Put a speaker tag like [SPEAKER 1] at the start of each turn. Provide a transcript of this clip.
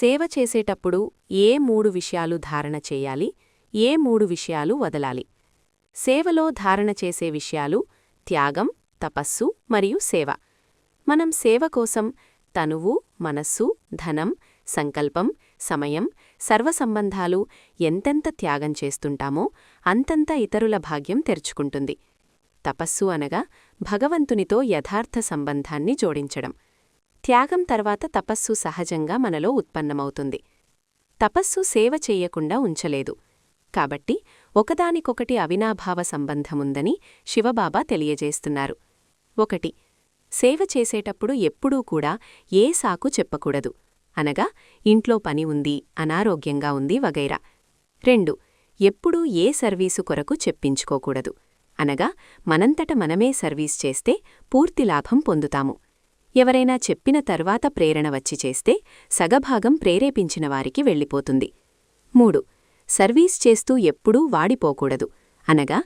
[SPEAKER 1] సేవ చేసేటప్పుడు ఏ 3 విషయాలు ధారణ చేయాలి, ఏ 3 విషయాలు వదలాలి? సేవలో ధారణ చేసే విషయాలు త్యాగం, తపస్సు మరియు సేవ. మనం సేవ కోసం తనువు, మనస్సు, ధనం, సంకల్పం, సమయం, సర్వసంబంధాలు ఎంతెంత త్యాగం చేస్తుంటామో అంతంత ఇతరుల భాగ్యం తెరుచుకుంటుంది. తపస్సు అనగా భగవంతునితో యథార్థ సంబంధాన్ని జోడించడం. త్యాగం తర్వాత తపస్సు సహజంగా మనలో ఉత్పన్నమవుతుంది. తపస్సు సేవ చెయ్యకుండా ఉంచలేదు. కాబట్టి ఒకదానికొకటి అవినాభావ సంబంధముందని శివబాబా తెలియజేస్తున్నారు. 1. సేవ చేసేటప్పుడు ఎప్పుడూ కూడా ఏ సాకు చెప్పకూడదు, అనగా ఇంట్లో పని ఉంది, అనారోగ్యంగా ఉంది వగైరా. 2. ఎప్పుడూ ఏ సర్వీసు కొరకు చెప్పించుకోకూడదు, అనగా మనంతట మనమే సర్వీస్ చేస్తే పూర్తి లాభం పొందుతాము. ఎవరైనా చెప్పిన తర్వాత ప్రేరణ వచ్చి చేస్తే సగభాగం ప్రేరేపించిన వారికి వెళ్ళిపోతుంది. 3. సర్వీస్ చేస్తూ ఎప్పుడూ వాడిపోకూడదు, అనగా